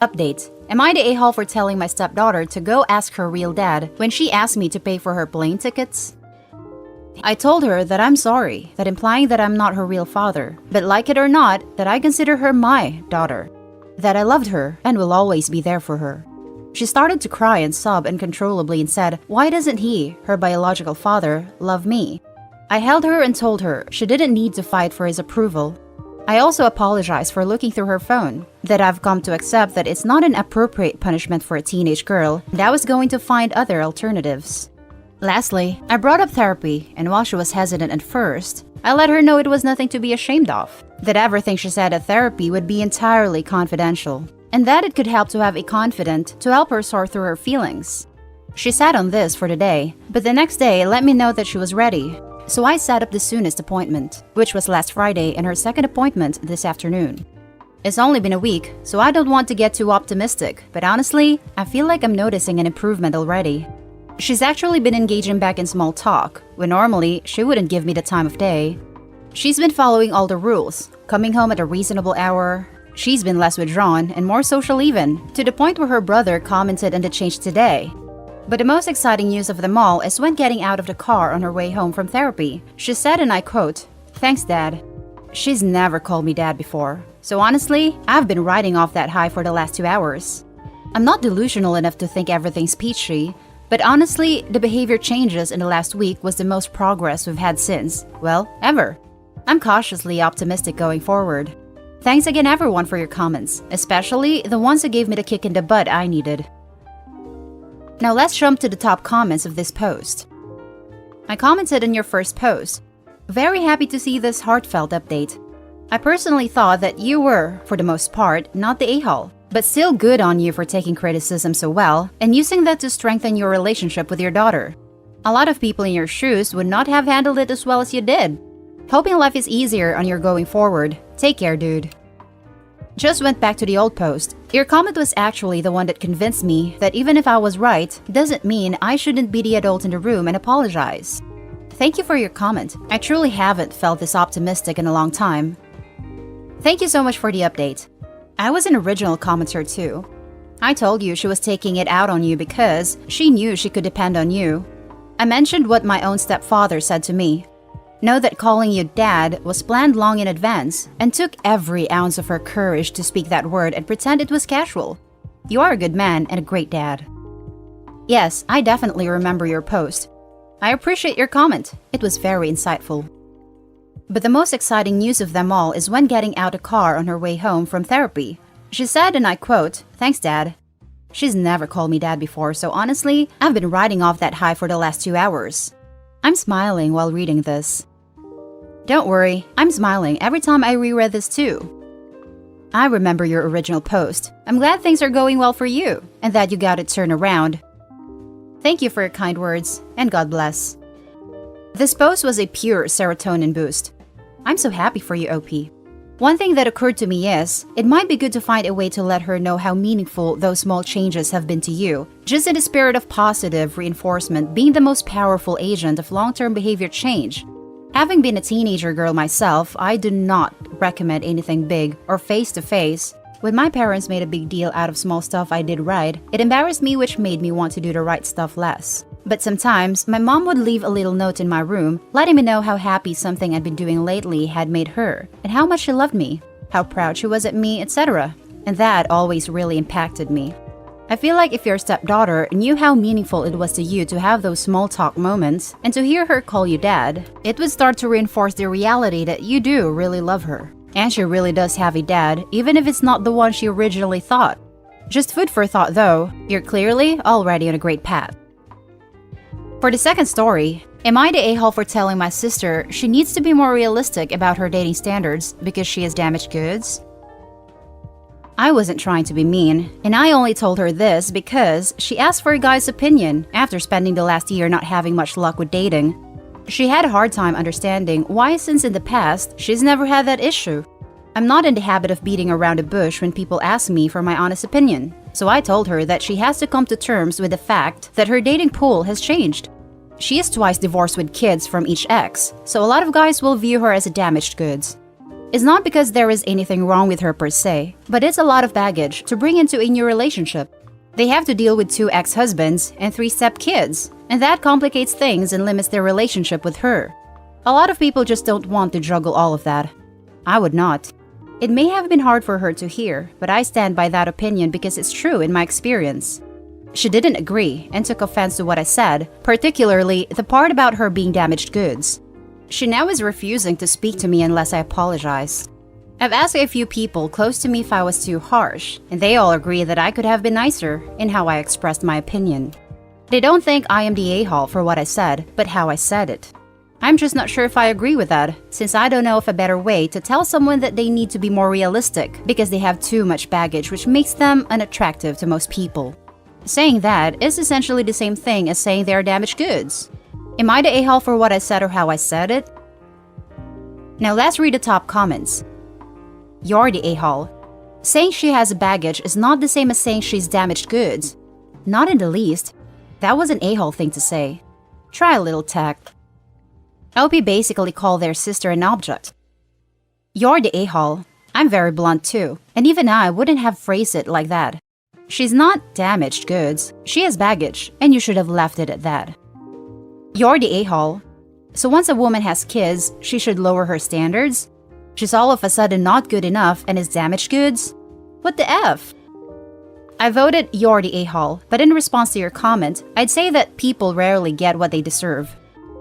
Update. Am I the a-hole for telling my stepdaughter to go ask her real dad when she asked me to pay for her plane tickets? I told her that I'm sorry, that implying that I'm not her real father, but like it or not, that I consider her my daughter, that I loved her and will always be there for her. She started to cry and sob uncontrollably and said, why doesn't he, her biological father, love me? I held her and told her she didn't need to fight for his approval. I also apologized for looking through her phone, that I've come to accept that it's not an appropriate punishment for a teenage girl, and I was going to find other alternatives. Lastly, I brought up therapy, and while she was hesitant at first, I let her know it was nothing to be ashamed of, that everything she said at therapy would be entirely confidential, and that it could help to have a confidant to help her sort through her feelings. She sat on this for the day, but the next day let me know that she was ready, so I set up the soonest appointment, which was last Friday and her second appointment this afternoon. It's only been a week, so I don't want to get too optimistic, but honestly, I feel like I'm noticing an improvement already. She's actually been engaging back in small talk, when normally she wouldn't give me the time of day. She's been following all the rules, coming home at a reasonable hour. She's been less withdrawn and more social even, to the point where her brother commented on the change today. But the most exciting news of them all is when getting out of the car on her way home from therapy. She said, and I quote, "Thanks, Dad." She's never called me Dad before, so honestly, I've been riding off that high for the last 2 hours. I'm not delusional enough to think everything's peachy, but honestly, the behavior changes in the last week was the most progress we've had since, well, ever. I'm cautiously optimistic going forward. Thanks again everyone for your comments, especially the ones who gave me the kick in the butt I needed. Now let's jump to the top comments of this post. I commented on your first post. Very happy to see this heartfelt update. I personally thought that you were, for the most part, not the a-hole, but still good on you for taking criticism so well and using that to strengthen your relationship with your daughter. A lot of people in your shoes would not have handled it as well as you did. Hoping life is easier on your going forward. Take care, dude. Just went back to the old post. Your comment was actually the one that convinced me that even if I was right, doesn't mean I shouldn't be the adult in the room and apologize. Thank you for your comment. I truly haven't felt this optimistic in a long time. Thank you so much for the update. I was an original commenter too. I told you she was taking it out on you because she knew she could depend on you. I mentioned what my own stepfather said to me. Know that calling you Dad was planned long in advance and took every ounce of her courage to speak that word and pretend it was casual. You are a good man and a great dad. Yes, I definitely remember your post. I appreciate your comment. It was very insightful. But the most exciting news of them all is when getting out of the car on her way home from therapy. She said, and I quote, "Thanks, Dad." She's never called me Dad before, so honestly, I've been riding off that high for the last 2 hours. I'm smiling while reading this. Don't worry, I'm smiling every time I reread this too. I remember your original post. I'm glad things are going well for you, and that you got it turned around. Thank you for your kind words, and God bless. This post was a pure serotonin boost. I'm so happy for you, OP. One thing that occurred to me is, it might be good to find a way to let her know how meaningful those small changes have been to you, just in the spirit of positive reinforcement being the most powerful agent of long-term behavior change. Having been a teenager girl myself, I do not recommend anything big or face-to-face. When my parents made a big deal out of small stuff I did right, it embarrassed me, which made me want to do the right stuff less. But sometimes, my mom would leave a little note in my room, letting me know how happy something I'd been doing lately had made her, and how much she loved me, how proud she was at me, etc. And that always really impacted me. I feel like if your stepdaughter knew how meaningful it was to you to have those small talk moments, and to hear her call you Dad, it would start to reinforce the reality that you do really love her. And she really does have a dad, even if it's not the one she originally thought. Just food for thought though, you're clearly already on a great path. For the second story, am I the a-hole for telling my sister she needs to be more realistic about her dating standards because she has damaged goods? I wasn't trying to be mean, and I only told her this because she asked for a guy's opinion after spending the last year not having much luck with dating. She had a hard time understanding why, since in the past, she's never had that issue. I'm not in the habit of beating around the bush when people ask me for my honest opinion, so I told her that she has to come to terms with the fact that her dating pool has changed. She is twice divorced with kids from each ex, so a lot of guys will view her as a damaged goods. It's not because there is anything wrong with her per se, but it's a lot of baggage to bring into a new relationship. They have to deal with 2 ex-husbands and 3 step-kids, and that complicates things and limits their relationship with her. A lot of people just don't want to juggle all of that. I would not. It may have been hard for her to hear, but I stand by that opinion because it's true in my experience. She didn't agree and took offense to what I said, particularly the part about her being damaged goods. She now is refusing to speak to me unless I apologize. I've asked a few people close to me if I was too harsh, and they all agree that I could have been nicer in how I expressed my opinion. They don't think I am the a-hole for what I said, but how I said it. I'm just not sure if I agree with that, since I don't know of a better way to tell someone that they need to be more realistic because they have too much baggage which makes them unattractive to most people. Saying that is essentially the same thing as saying they are damaged goods. Am I the a-hole for what I said or how I said it? Now let's read the top comments. You're the a-hole. Saying she has baggage is not the same as saying she's damaged goods. Not in the least. That was an a-hole thing to say. Try a little tact. LP basically called their sister an object. You're the a-hole. I'm very blunt too, and even I wouldn't have phrased it like that. She's not damaged goods. She has baggage, and you should have left it at that. You're the a-hole. So once a woman has kids, she should lower her standards? She's all of a sudden not good enough and is damaged goods? What the F? I voted you're the a-hole, but in response to your comment, I'd say that people rarely get what they deserve.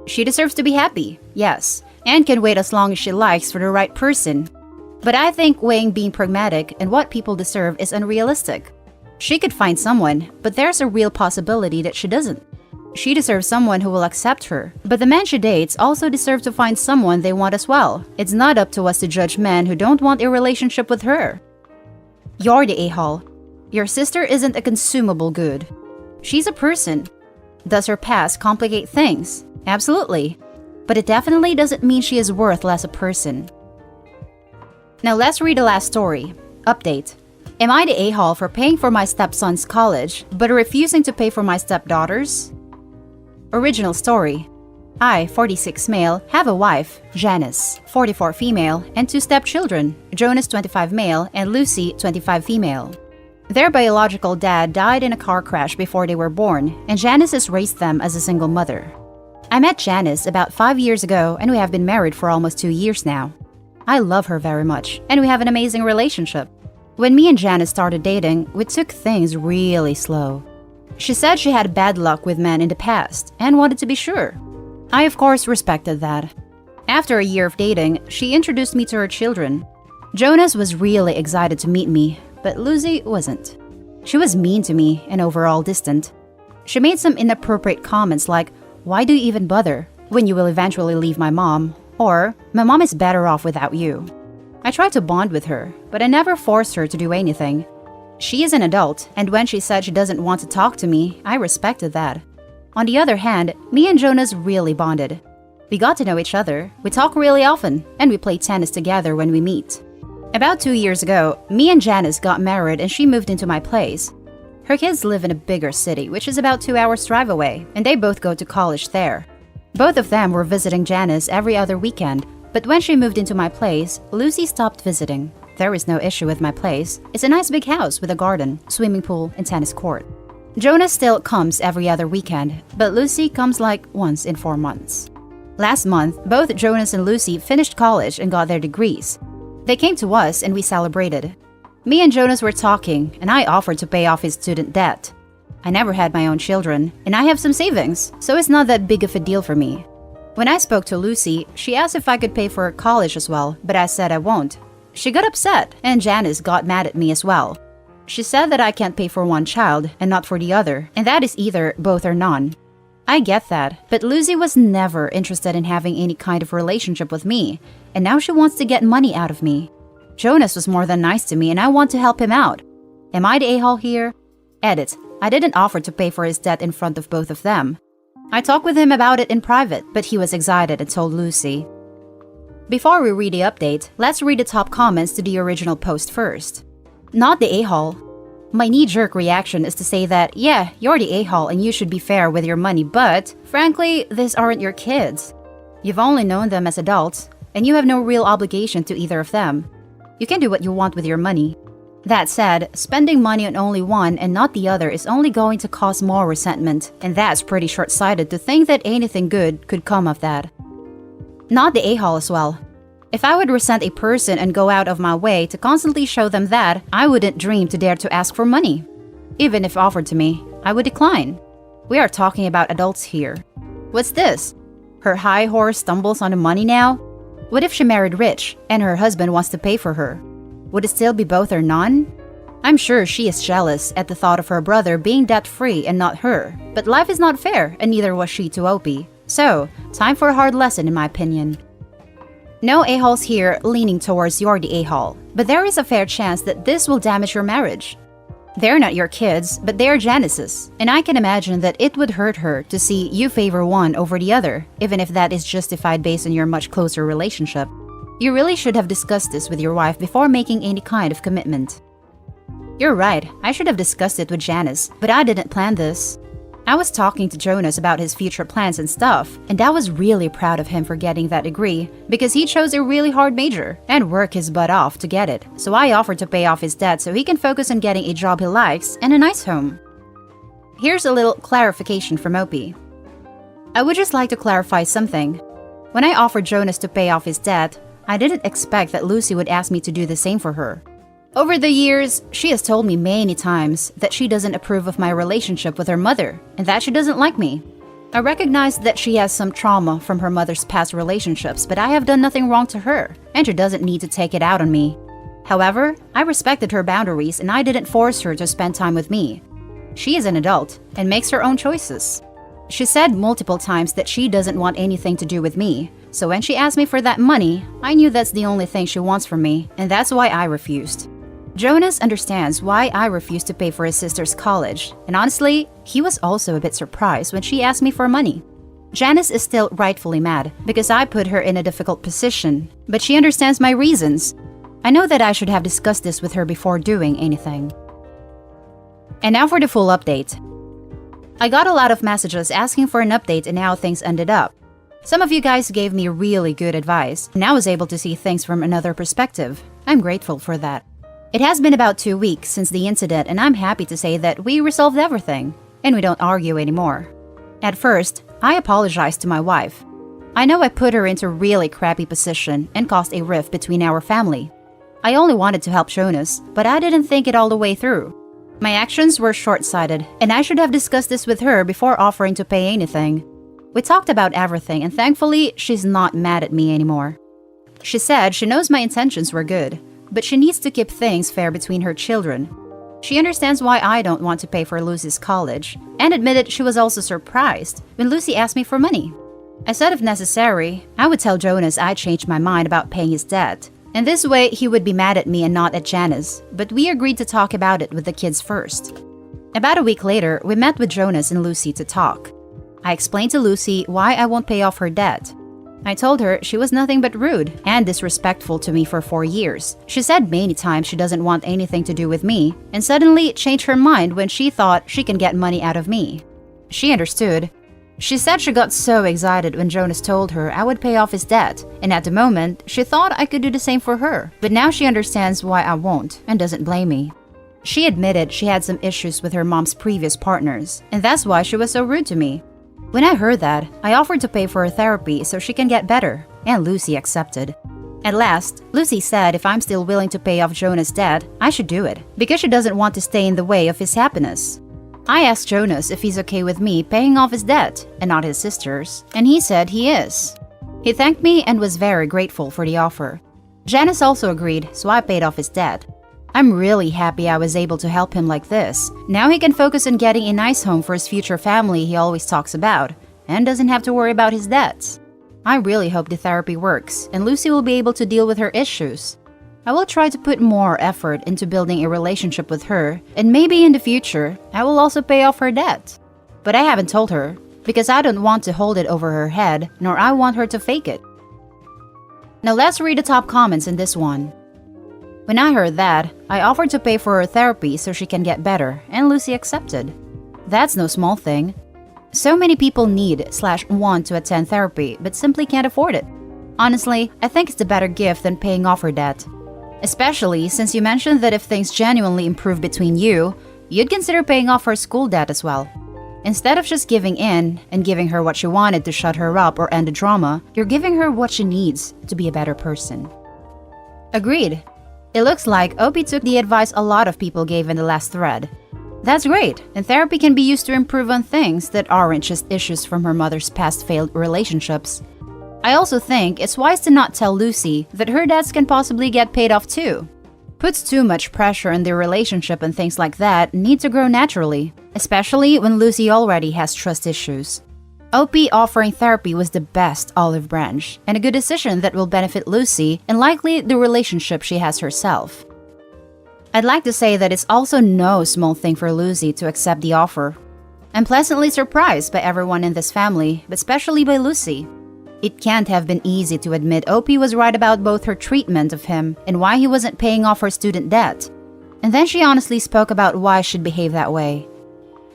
She deserves to be happy, yes, and can wait as long as she likes for the right person. But I think weighing being pragmatic and what people deserve is unrealistic. She could find someone, but there's a real possibility that she doesn't. She deserves someone who will accept her, but the men she dates also deserve to find someone they want as well. It's not up to us to judge men who don't want a relationship with her. You're the a-hole. Your sister isn't a consumable good. She's a person. Does her past complicate things? Absolutely. But it definitely doesn't mean she is worth less a person. Now let's read the last story. Update. Am I the a-hole for paying for my stepson's college, but refusing to pay for my stepdaughter's? Original story. I, 46 male, have a wife, Janice, 44 female, and 2 stepchildren, Jonas, 25 male, and Lucy, 25 female. Their biological dad died in a car crash before they were born, and Janice has raised them as a single mother. I met Janice about 5 years ago, and we have been married for almost 2 years now. I love her very much, and we have an amazing relationship. When me and Janice started dating, we took things really slow. She said she had bad luck with men in the past and wanted to be sure. I, of course, respected that. After a year of dating, she introduced me to her children. Jonas was really excited to meet me, but Lucy wasn't. She was mean to me and overall distant. She made some inappropriate comments like, "Why do you even bother when you will eventually leave my mom?" Or, "My mom is better off without you." I tried to bond with her, but I never forced her to do anything. She is an adult, and when she said she doesn't want to talk to me, I respected that. On the other hand, me and Jonas really bonded. We got to know each other, we talk really often, and we play tennis together when we meet. About 2 years ago, me and Janice got married and she moved into my place. Her kids live in a bigger city, which is about 2 hours drive away, and they both go to college there. Both of them were visiting Janice every other weekend, but when she moved into my place, Lucy stopped visiting. There is no issue with my place. It's a nice big house with a garden, swimming pool, and tennis court. Jonas still comes every other weekend, but Lucy comes like once in 4 months. Last month, both Jonas and Lucy finished college and got their degrees. They came to us and we celebrated. Me and Jonas were talking, and I offered to pay off his student debt. I never had my own children, and I have some savings, so it's not that big of a deal for me. When I spoke to Lucy, she asked if I could pay for her college as well, but I said I won't. She got upset, and Janice got mad at me as well. She said that I can't pay for one child and not for the other, and that is either both or none. I get that, but Lucy was never interested in having any kind of relationship with me, and now she wants to get money out of me. Jonas was more than nice to me, and I want to help him out. Am I the a-hole here? Edit. I didn't offer to pay for his debt in front of both of them. I talked with him about it in private, but he was excited and told Lucy. Before we read the update, let's read the top comments to the original post first. Not the a-hole. My knee-jerk reaction is to say that, yeah, you're the a-hole and you should be fair with your money, but, frankly, these aren't your kids. You've only known them as adults. and you have no real obligation to either of them. You can do what you want with your money. That said, spending money on only one and not the other is only going to cause more resentment, and that's pretty short-sighted to think that anything good could come of that. Not the a-hole as well. If I would resent a person and go out of my way to constantly show them that, I wouldn't dream to dare to ask for money. Even if offered to me, I would decline. We are talking about adults here. What's this? Her high horse stumbles on the money now? What if she married rich and her husband wants to pay for her? Would it still be both or none? I'm sure she is jealous at the thought of her brother being debt-free and not her, but life is not fair and neither was she to Opie. So, time for a hard lesson in my opinion. No a-holes here leaning towards you're the a-hole, but there is a fair chance that this will damage your marriage. They're not your kids, but they are Janice's, and I can imagine that it would hurt her to see you favor one over the other, even if that is justified based on your much closer relationship. You really should have discussed this with your wife before making any kind of commitment. You're right, I should have discussed it with Janice, but I didn't plan this. I was talking to Jonas about his future plans and stuff, and I was really proud of him for getting that degree because he chose a really hard major and worked his butt off to get it, so I offered to pay off his debt so he can focus on getting a job he likes and a nice home. Here's a little clarification from Opie. I would just like to clarify something. When I offered Jonas to pay off his debt, I didn't expect that Lucy would ask me to do the same for her. Over the years, she has told me many times that she doesn't approve of my relationship with her mother and that she doesn't like me. I recognize that she has some trauma from her mother's past relationships, but I have done nothing wrong to her, and she doesn't need to take it out on me. However, I respected her boundaries and I didn't force her to spend time with me. She is an adult and makes her own choices. She said multiple times that she doesn't want anything to do with me, so when she asked me for that money, I knew that's the only thing she wants from me, and that's why I refused. Jonas understands why I refused to pay for his sister's college, and honestly, he was also a bit surprised when she asked me for money. Janice is still rightfully mad because I put her in a difficult position, but she understands my reasons. I know that I should have discussed this with her before doing anything. And now for the full update. I got a lot of messages asking for an update and how things ended up. Some of you guys gave me really good advice, and I was able to see things from another perspective. I'm grateful for that. It has been about 2 weeks since the incident, and I'm happy to say that we resolved everything, and we don't argue anymore. At first, I apologized to my wife. I know I put her into a really crappy position and caused a rift between our family. I only wanted to help Jonas, but I didn't think it all the way through. My actions were short-sighted, and I should have discussed this with her before offering to pay anything. We talked about everything, and thankfully, she's not mad at me anymore. She said she knows my intentions were good, but she needs to keep things fair between her children. She understands why I don't want to pay for Lucy's college, and admitted she was also surprised when Lucy asked me for money. I said if necessary, I would tell Jonas I changed my mind about paying his debt, and this way he would be mad at me and not at Janice, but we agreed to talk about it with the kids first. About a week later, we met with Jonas and Lucy to talk. I explained to Lucy why I won't pay off her debt. I told her she was nothing but rude and disrespectful to me for 4 years. She said many times she doesn't want anything to do with me, and suddenly changed her mind when she thought she can get money out of me. She understood. She said she got so excited when Jonas told her I would pay off his debt, and at the moment, she thought I could do the same for her, but now she understands why I won't and doesn't blame me. She admitted she had some issues with her mom's previous partners, and that's why she was so rude to me. When I heard that, I offered to pay for her therapy so she can get better, and Lucy accepted. At last, Lucy said if I'm still willing to pay off Jonas' debt, I should do it, because she doesn't want to stay in the way of his happiness. I asked Jonas if he's okay with me paying off his debt, and not his sister's, and he said he is. He thanked me and was very grateful for the offer. Janice also agreed, so I paid off his debt. I'm really happy I was able to help him like this. Now he can focus on getting a nice home for his future family he always talks about, and doesn't have to worry about his debts. I really hope the therapy works, and Lucy will be able to deal with her issues. I will try to put more effort into building a relationship with her, and maybe in the future, I will also pay off her debt. But I haven't told her, because I don't want to hold it over her head, nor I want her to fake it. Now let's read the top comments in this one. When I heard that, I offered to pay for her therapy so she can get better, and Lucy accepted. That's no small thing. So many people need/want to attend therapy, but simply can't afford it. Honestly, I think it's a better gift than paying off her debt. Especially since you mentioned that if things genuinely improve between you, you'd consider paying off her school debt as well. Instead of just giving in and giving her what she wanted to shut her up or end the drama, you're giving her what she needs to be a better person. Agreed. It looks like OP took the advice a lot of people gave in the last thread. That's great, and therapy can be used to improve on things that aren't just issues from her mother's past failed relationships. I also think it's wise to not tell Lucy that her debts can possibly get paid off too. Puts too much pressure on their relationship, and things like that need to grow naturally, especially when Lucy already has trust issues. OP offering therapy was the best olive branch, and a good decision that will benefit Lucy and likely the relationship she has herself. I'd like to say that it's also no small thing for Lucy to accept the offer. I'm pleasantly surprised by everyone in this family, but especially by Lucy. It can't have been easy to admit OP was right about both her treatment of him and why he wasn't paying off her student debt. And then she honestly spoke about why she'd behave that way.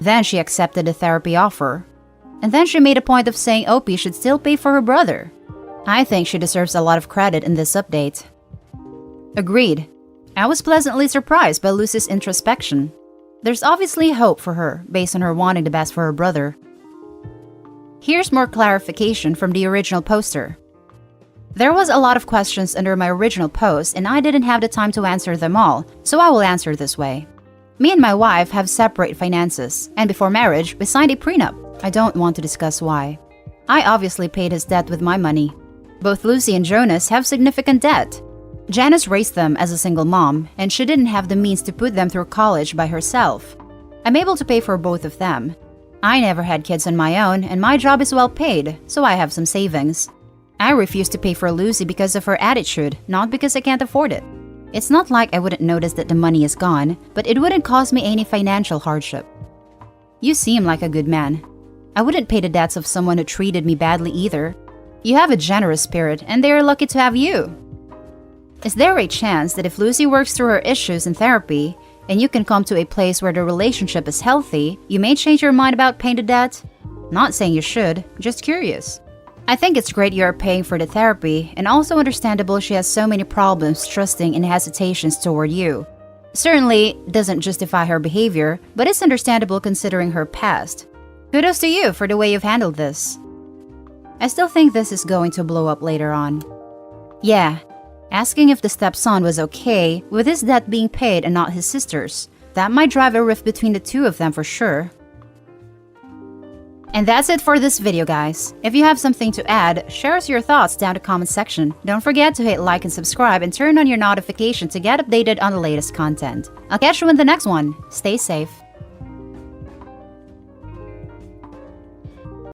Then she accepted the therapy offer. And then she made a point of saying OP should still pay for her brother. I think she deserves a lot of credit in this update. Agreed. I was pleasantly surprised by Lucy's introspection. There's obviously hope for her based on her wanting the best for her brother. Here's more clarification from the original poster. There was a lot of questions under my original post and I didn't have the time to answer them all, so I will answer this way. Me and my wife have separate finances, and before marriage, we signed a prenup. I don't want to discuss why. I obviously paid his debt with my money. Both Lucy and Jonas have significant debt. Janice raised them as a single mom, and she didn't have the means to put them through college by herself. I'm able to pay for both of them. I never had kids on my own, and my job is well paid, so I have some savings. I refuse to pay for Lucy because of her attitude, not because I can't afford it. It's not like I wouldn't notice that the money is gone, but it wouldn't cause me any financial hardship. You seem like a good man. I wouldn't pay the debts of someone who treated me badly either. You have a generous spirit, and they are lucky to have you. Is there a chance that if Lucy works through her issues in therapy, and you can come to a place where the relationship is healthy, you may change your mind about paying the debt? Not saying you should, just curious. I think it's great you are paying for the therapy, and also understandable she has so many problems trusting and hesitations toward you. Certainly doesn't justify her behavior, but it's understandable considering her past. Kudos to you for the way you've handled this. I still think this is going to blow up later on. Yeah. Asking if the stepson was okay with his debt being paid and not his sister's. That might drive a rift between the two of them for sure. And that's it for this video, guys. If you have something to add, share us your thoughts down in the comment section. Don't forget to hit like and subscribe and turn on your notification to get updated on the latest content. I'll catch you in the next one. Stay safe.